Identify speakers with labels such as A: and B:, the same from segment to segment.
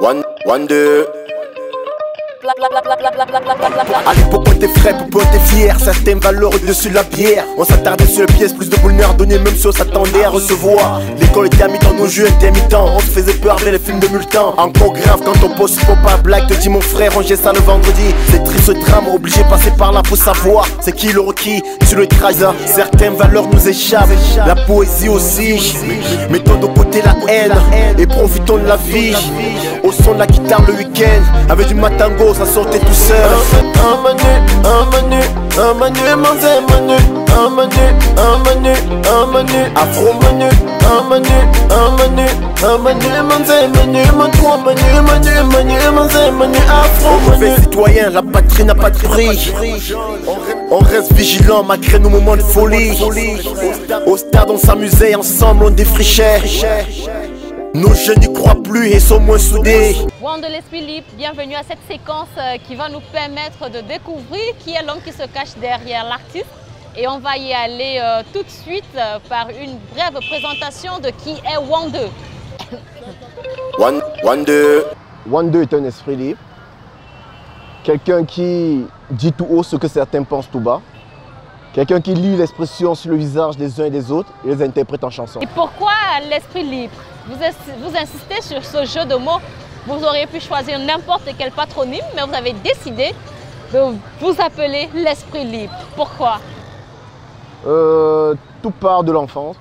A: One, deux. À l'époque on était frais, on était fiers. Certaines valeurs au-dessus de la bière. On s'attardait sur les pièces, plus de bonheur donné même si on s'attendait à recevoir. L'école était à mi-temps, nos jeux intermittents. On se faisait peur avec les films de Multan. Encore grave quand on pose pour pas blague. Te dis mon frère, rangez ça le vendredi. C'est triste ce drame, obligé de passer par là pour savoir c'est qui le requis sur le trace. Certaines valeurs nous échappent, la poésie aussi. Mettons de côté la haine et profitons de la vie. Au son de la guitare le week-end, avec du matango, ça sortait tout seul. Un manu, manzé manu, un manu, afro manu, manzé manu, manzé manu, afro manu. Mauvais citoyen, la patrie n'a pas de prix. On reste vigilant malgré nos moments de folie. Au stade on s'amusait ensemble, on défrichait. Nos jeunes n'y croient plus et sont moins soudés.
B: Wande l'esprit libre, bienvenue à cette séquence qui va nous permettre de découvrir qui est l'homme qui se cache derrière l'artiste. Et on va y aller tout de suite par une brève présentation de qui est Wande.
C: Wande est un esprit libre. Quelqu'un qui dit tout haut ce que certains pensent tout bas. Quelqu'un qui lit l'expression sur le visage des uns et des autres et les interprète en chanson.
B: Et pourquoi l'esprit libre? Vous insistez sur ce jeu de mots. Vous auriez pu choisir n'importe quel patronyme, mais vous avez décidé de vous appeler l'esprit libre. Pourquoi?
C: Tout part de l'enfance.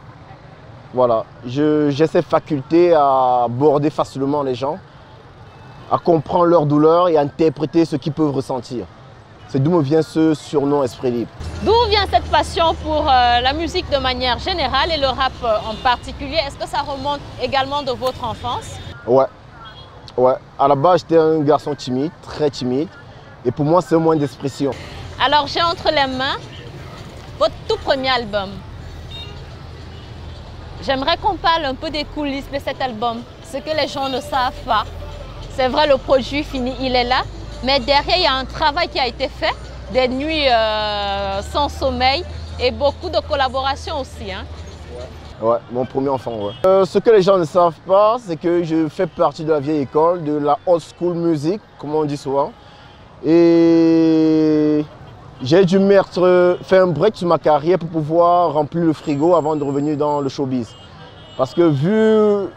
C: Voilà. J'ai cette faculté à aborder facilement les gens, à comprendre leurs douleurs et à interpréter ce qu'ils peuvent ressentir. C'est d'où me vient ce surnom esprit libre.
B: D'où vient cette passion pour la musique de manière générale et le rap en particulier? Est-ce que ça remonte également de votre enfance?
C: Ouais. À la base, j'étais un garçon timide, très timide. Et pour moi, c'est un moyen d'expression.
B: Alors, j'ai entre les mains votre tout premier album. J'aimerais qu'on parle un peu des coulisses de cet album. Ce que les gens ne savent pas. C'est vrai, le produit fini, il est là. Mais derrière, il y a un travail qui a été fait, des nuits sans sommeil et beaucoup de collaborations aussi. Hein.
C: Ouais, mon premier enfant, ouais. Ce que les gens ne savent pas, c'est que je fais partie de la vieille école, de la old school music, comme on dit souvent. Et j'ai dû faire un break sur ma carrière pour pouvoir remplir le frigo avant de revenir dans le showbiz. Parce que vu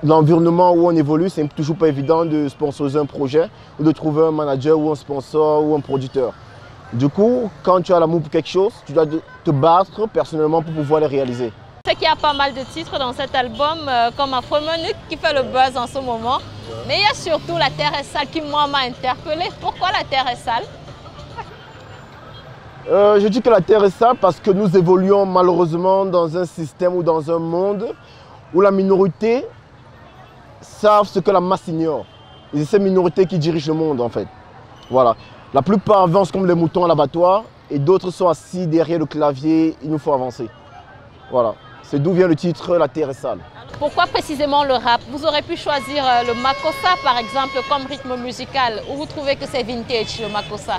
C: l'environnement où on évolue, c'est toujours pas évident de sponsoriser un projet ou de trouver un manager ou un sponsor ou un producteur. Du coup, quand tu as l'amour pour quelque chose, tu dois te battre personnellement pour pouvoir le réaliser.
B: Je sais qu'il y a pas mal de titres dans cet album, comme Afro Manu qui fait le buzz en ce moment. Mais il y a surtout La Terre est sale qui, moi, m'a interpellé. Pourquoi La Terre est sale?
C: Je dis que la Terre est sale parce que nous évoluons malheureusement dans un système ou dans un monde où la minorité savent ce que la masse ignore. Et c'est ces minorités qui dirigent le monde en fait. Voilà. La plupart avancent comme les moutons à l'abattoir et d'autres sont assis derrière le clavier, il nous faut avancer. Voilà. C'est d'où vient le titre La Terre est sale.
B: Pourquoi précisément le rap? Vous aurez pu choisir le makossa par exemple comme rythme musical ou vous trouvez que c'est vintage le makossa?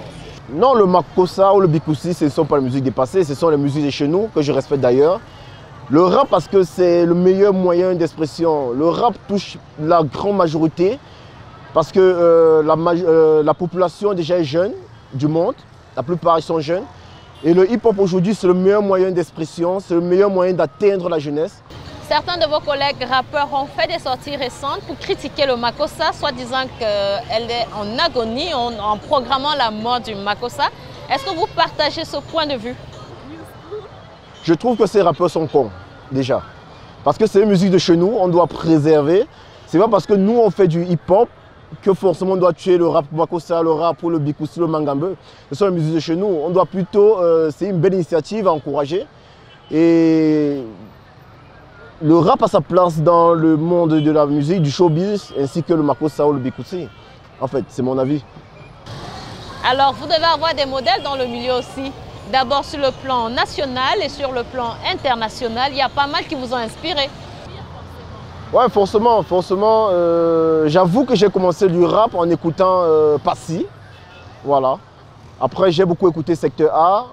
C: Non, le makossa ou le bikoussi, ce ne sont pas les musiques dépassées, ce sont les musiques de chez nous que je respecte d'ailleurs. Le rap parce que c'est le meilleur moyen d'expression. Le rap touche la grande majorité parce que la population déjà est jeune du monde. La plupart ils sont jeunes. Et le hip-hop aujourd'hui c'est le meilleur moyen d'expression, c'est le meilleur moyen d'atteindre la jeunesse.
B: Certains de vos collègues rappeurs ont fait des sorties récentes pour critiquer le makossa, soit disant qu'elle est en agonie en programmant la mort du makossa. Est-ce que vous partagez ce point de vue?
C: Je trouve que ces rappeurs sont cons, déjà. Parce que c'est une musique de chez nous, on doit préserver. C'est pas parce que nous, on fait du hip-hop que forcément on doit tuer le rap makossa, le rap ou le bikoussi, le mangambe. Ce sont les musiques de chez nous. On doit plutôt, c'est une belle initiative à encourager. Et le rap a sa place dans le monde de la musique, du showbiz, ainsi que le makossa ou le bikoussi. En fait, c'est mon avis.
B: Alors, vous devez avoir des modèles dans le milieu aussi. D'abord sur le plan national et sur le plan international, il y a pas mal qui vous ont inspiré.
C: Ouais, forcément. J'avoue que j'ai commencé du rap en écoutant Passy. Voilà. Après, j'ai beaucoup écouté Secteur A,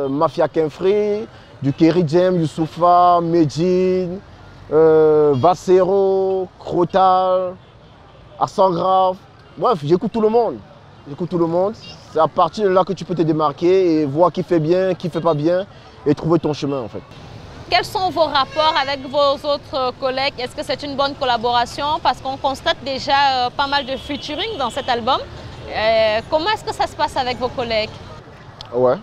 C: Mafia Kenfree, du Kerry James, Youssoupha, Medjin, Vassero, Crotal. Accent grave. Bref, j'écoute tout le monde. J'écoute tout le monde. C'est à partir de là que tu peux te démarquer et voir qui fait bien, qui fait pas bien et trouver ton chemin en fait.
B: Quels sont vos rapports avec vos autres collègues? Est-ce que c'est une bonne collaboration? Parce qu'on constate déjà pas mal de featuring dans cet album. Comment est-ce que ça se passe avec vos collègues?
C: Ouais,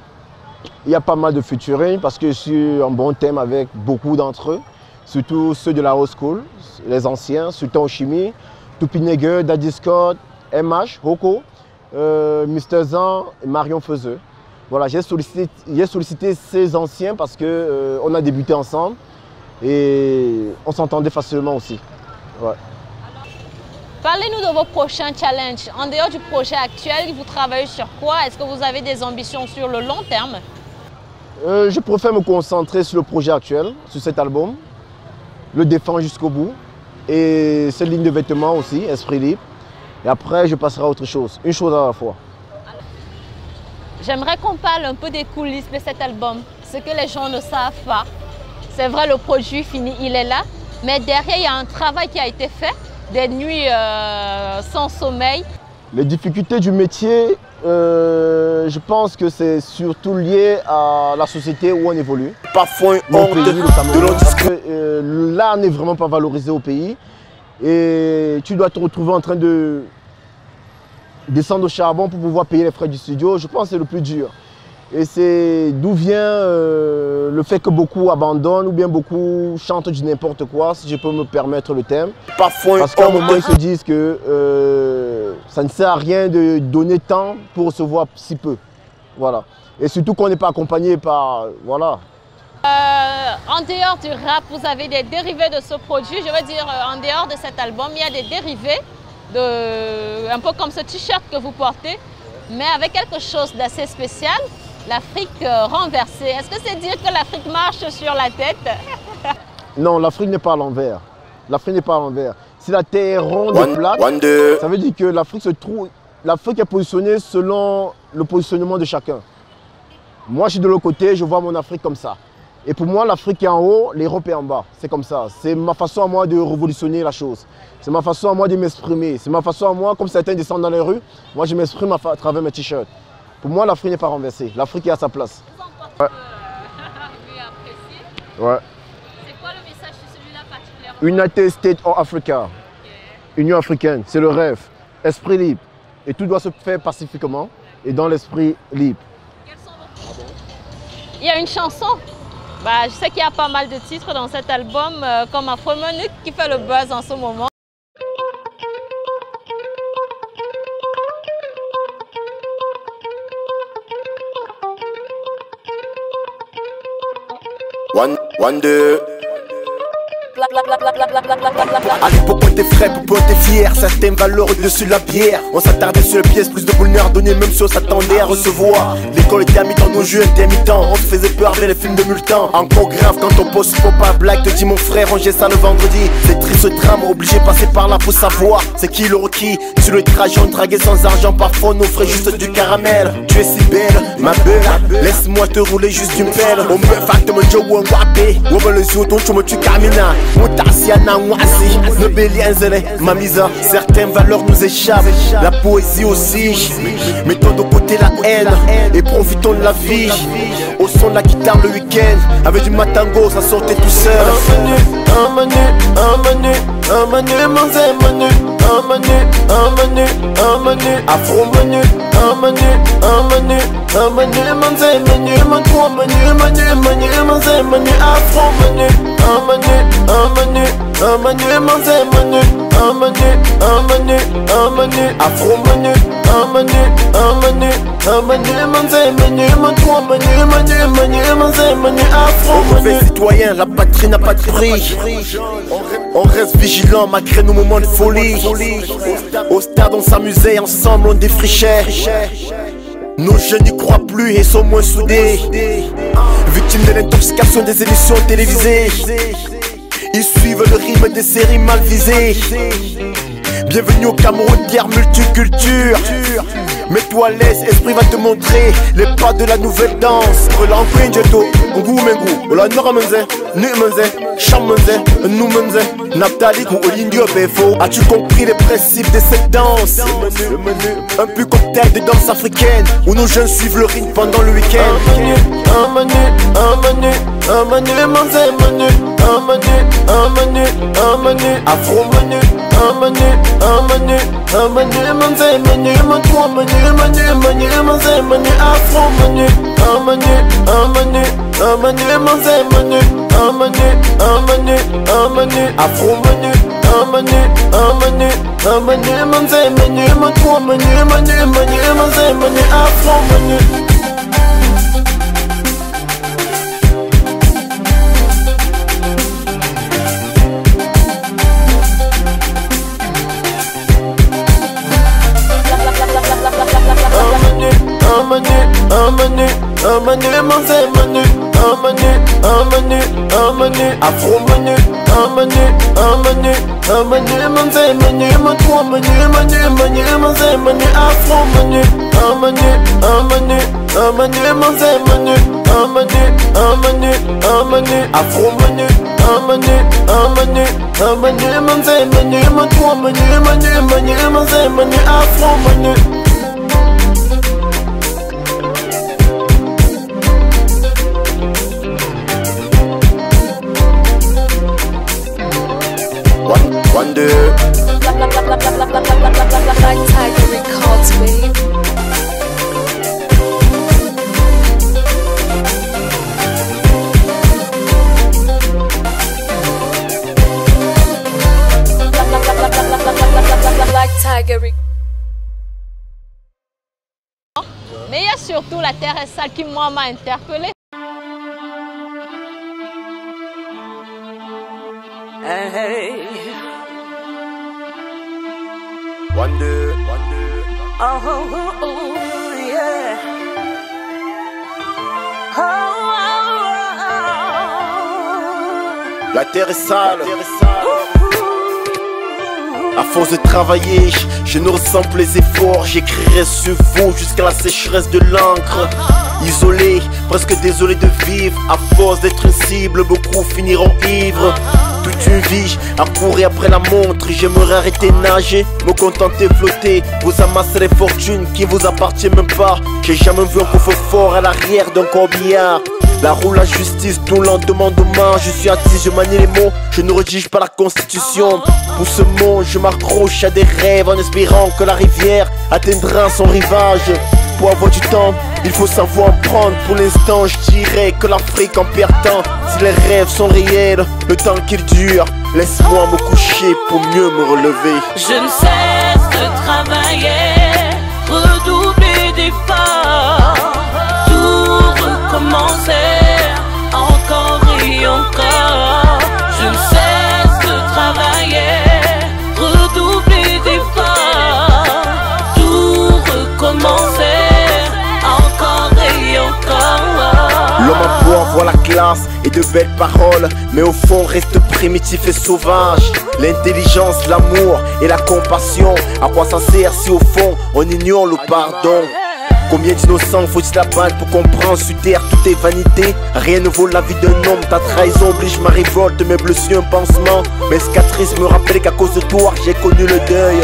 C: il y a pas mal de featuring parce que je suis en bon thème avec beaucoup d'entre eux, surtout ceux de la old school, les anciens, Sultan Chimie, Tupinege, Daddy Scott, MH, Hoko, Mr. Zan et Marion Feuzeux. Voilà, j'ai sollicité ces anciens parce qu'on a débuté ensemble et on s'entendait facilement aussi. Ouais.
B: Parlez-nous de vos prochains challenges. En dehors du projet actuel, vous travaillez sur quoi? Est-ce que vous avez des ambitions sur le long terme?
C: Je préfère me concentrer sur le projet actuel, sur cet album, le défendre jusqu'au bout et cette ligne de vêtements aussi, Esprit Libre. Et après, je passerai à autre chose, une chose à la fois.
B: J'aimerais qu'on parle un peu des coulisses de cet album, ce que les gens ne savent pas. C'est vrai, le produit fini, il est là, mais derrière, il y a un travail qui a été fait, des nuits sans sommeil.
C: Les difficultés du métier, je pense que c'est surtout lié à la société où on évolue.
A: Parfois une honte de
C: notre l'art n'est vraiment pas valorisé au pays et tu dois te retrouver en train de descendre au charbon pour pouvoir payer les frais du studio. Je pense que c'est le plus dur. Et c'est d'où vient le fait que beaucoup abandonnent ou bien beaucoup chantent du n'importe quoi, si je peux me permettre le thème.
A: Parfois
C: parce qu'à un moment, ils se disent que ça ne sert à rien de donner tant pour recevoir si peu. Voilà. Et surtout qu'on n'est pas accompagné par... Voilà.
B: En dehors du rap, vous avez des dérivés de ce produit. Je veux dire, en dehors de cet album, il y a des dérivés, un peu comme ce t-shirt que vous portez, mais avec quelque chose d'assez spécial. L'Afrique renversée. Est-ce que c'est dire que l'Afrique marche sur la tête?
C: Non, l'Afrique n'est pas à l'envers. L'Afrique n'est pas à l'envers. Si la terre est ronde et plate, ça veut dire que l'Afrique se trouve... L'Afrique est positionnée selon le positionnement de chacun. Moi, je suis de l'autre côté, je vois mon Afrique comme ça. Et pour moi, l'Afrique est en haut, l'Europe est en bas. C'est comme ça. C'est ma façon à moi de révolutionner la chose. C'est ma façon à moi de m'exprimer. C'est ma façon à moi, comme certains descendent dans les rues, moi je m'exprime à travers mes t-shirts. Pour moi, l'Afrique n'est pas renversée. L'Afrique est à sa place.
B: Ouais.
C: Ouais.
B: C'est quoi le message de celui-là particulièrement?
C: United States of Africa. Okay. Union africaine, c'est le rêve. Esprit libre. Et tout doit se faire pacifiquement et dans l'esprit libre.
B: Quels sont vos... Il y a une chanson. Je sais qu'il y a pas mal de titres dans cet album, comme Afro-Monique qui fait le buzz en ce moment.
A: One, deux. À l'époque, on était frais, on était fiers. Certaines valeurs au-dessus de la bière. On s'attardait sur les pièces, plus de bonheur donné, même si on s'attendait à recevoir. L'école était amie dans nos jeux intermittents. On se faisait peur avec les films de Multan. Encore grave quand on poste pas blague. Te dis mon frère, rangez ça le vendredi. C'est triste ce drame, obligé de passer par là pour savoir. C'est qui le requis. Sur le trajet, on draguait sans argent. Parfois, on offrait juste du caramel. Tu es si belle, ma belle. Laisse-moi te rouler juste une pelle. On me fait mon joe ou un wapé. On me le zout, tu me tu camina. Mamisa, certaines valeurs nous échappent, la poésie aussi. Mettons de côté la haine et profitons de la vie. Au son de la guitare le week-end, avec du matango, ça sortait tout seul. Un menu, afro menu, mauvais citoyen, la patrie n'a pas de prix. On reste vigilant malgré nos moments de folie. Au stade on s'amusait, ensemble on défrichait. Nos jeunes n'y croient plus et sont moins soudés. Victimes de l'intoxication des émissions télévisées. Ils suivent le rythme des séries mal visées. Bienvenue au Cameroun, guerre multiculture. Mets-toi à l'aise, esprit va te montrer les pas de la nouvelle danse. Relanque Pinjeto, Ngou Mengu, Ola Nora Menze. Numenze, Chamenze, Noumenze, Naphtalik ou Olindio Befo. As-tu compris les principes de cette danse? Le menu, un peu cocktail de danse africaine où nos jeunes suivent le rythme pendant le week-end. Un menu, manze menu, un menu, afro menu, un menu, manze menu, manze menu, afro menu, un menu, manze menu, afro menu, manze menu, manze menu, afro menu. Un menu, manze menu, afro menu, manze menu, manze menu, afro menu, manze menu, afro menu, manze menu, afro menu. One, deux.
D: Black Tiger Records, babe. Black Tiger Records.
B: Mais il y a surtout La Terre est sale qui moi m'a interpellée.
E: Hey.
A: One, deux.
E: Oh, yeah.
A: La terre est sale. À force de travailler, je ne ressens plus les efforts. J'écrirai sur vous jusqu'à la sécheresse de l'encre. Isolé, presque désolé de vivre. À force d'être une cible, beaucoup finiront ivres. Toute une vie à courir après la montre. J'aimerais arrêter de nager, me contenter de flotter. Vous amassez les fortunes qui vous appartiennent même pas. J'ai jamais vu un coffre-fort à l'arrière d'un corbillard. La roue, la justice, tout lentement demain. Je suis artiste, je manie les mots, je ne rédige pas la constitution. Pour ce monde, je m'accroche à des rêves en espérant que la rivière atteindra son rivage. Pour avoir du temps, il faut savoir en prendre. Pour l'instant, je dirais que l'Afrique en perd temps. Si les rêves sont réels, le temps qu'ils durent, laisse-moi me coucher pour mieux me relever.
E: Je ne cesse de travailler, redoubler d'efforts, tout recommencer, encore et encore. Je ne cesse de travailler, redoubler d'efforts, tout recommencer, encore et encore.
A: L'homme à boire voit la classe et de belles paroles, mais au fond reste primitif et sauvage. L'intelligence, l'amour et la compassion, à quoi ça sert si au fond on ignore le pardon? Combien d'innocents faut-il abattre pour comprendre sur terre tout est vanité? Rien ne vaut la vie d'un homme, ta trahison oblige ma révolte, mes blessures un pansement. Mes cicatrices me rappellent qu'à cause de toi j'ai connu le deuil.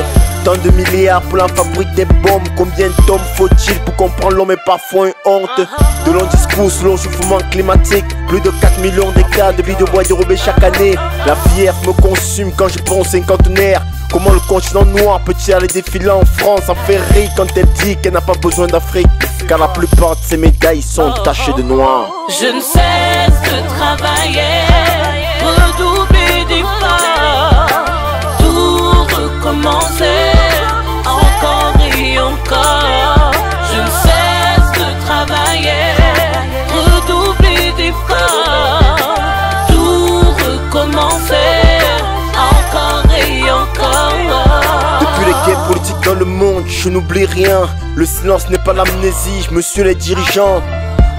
A: Tant de milliards pour la fabrique des bombes. Combien d'hommes faut-il pour comprendre l'homme est parfois une honte? De longs discours sur le réchauffement climatique. Plus de 4 millions d'hectares de billes de bois dérobés chaque année. La fièvre me consume quand je pense cinquantenaire. Comment le continent noir peut-il aller défiler en France en ferry quand elle dit qu'elle n'a pas besoin d'Afrique? Car la plupart de ses médailles sont tachées de noir.
E: Je ne cesse de travailler, redoubler d'efforts, tout recommencer, encore et encore. Je ne cesse de travailler, redoubler d'efforts, tout recommencer, encore et encore.
A: Depuis les guerres politiques dans le monde, je n'oublie rien. Le silence n'est pas l'amnésie, monsieur les dirigeants.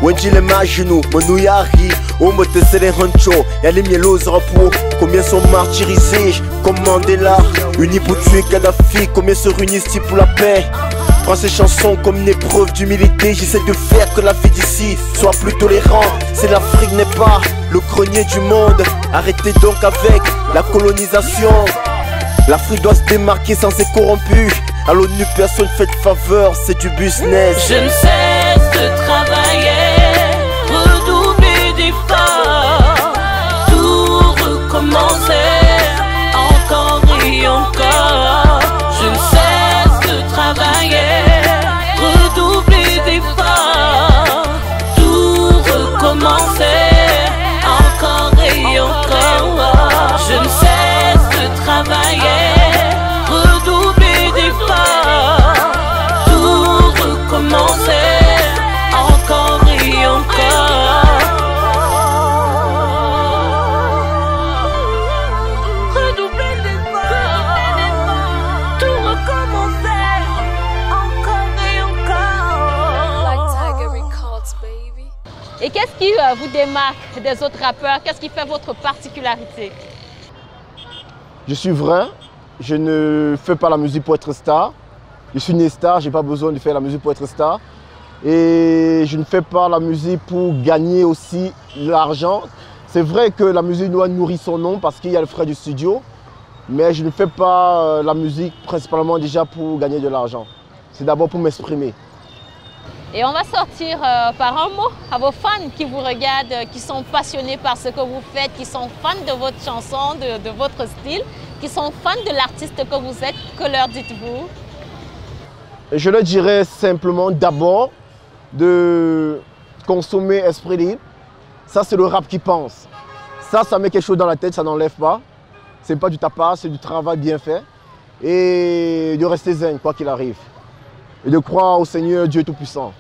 A: Wendy les genoux, Monouyari, Omote les Rancho, y'a les mielos rapo. Combien sont martyrisés, comme Mandela. Unis pour tuer Kadhafi, combien se réunissent-ils pour la paix? Prends ces chansons comme une épreuve d'humilité. J'essaie de faire que la vie d'ici soit plus tolérante. Si l'Afrique n'est pas le grenier du monde. Arrêtez donc avec la colonisation. L'Afrique doit se démarquer sans être corrompue. À l'ONU personne fait de faveur, c'est du business.
E: Je ne cesse de travailler, redoubler d'efforts, tout recommencer, encore et encore. Je ne cesse de travailler, redoubler d'efforts, tout recommencer, encore et encore. Je ne cesse de travailler, redoubler d'efforts, tout recommencer, encore et encore. Redoubler d'efforts, tout recommencer, encore et encore.
D: Black Tiger Records, baby.
B: Et qu'est-ce qui vous démarque des autres rappeurs? Qu'est-ce qui fait votre particularité?
C: Je suis vrai, je ne fais pas la musique pour être star. Je suis né star, je n'ai pas besoin de faire la musique pour être star. Et je ne fais pas la musique pour gagner aussi l'argent. C'est vrai que la musique doit nourrir son nom parce qu'il y a le frais du studio. Mais je ne fais pas la musique principalement déjà pour gagner de l'argent. C'est d'abord pour m'exprimer.
B: Et on va sortir par un mot à vos fans qui vous regardent, qui sont passionnés par ce que vous faites, qui sont fans de votre chanson, de votre style, qui sont fans de l'artiste que vous êtes. Que leur dites-vous?
C: Je leur dirais simplement d'abord de consommer esprit libre. Ça, c'est le rap qui pense. Ça met quelque chose dans la tête, ça n'enlève pas. C'est pas du tapas, c'est du travail bien fait. Et de rester zen, quoi qu'il arrive. Et de croire au Seigneur Dieu Tout-Puissant.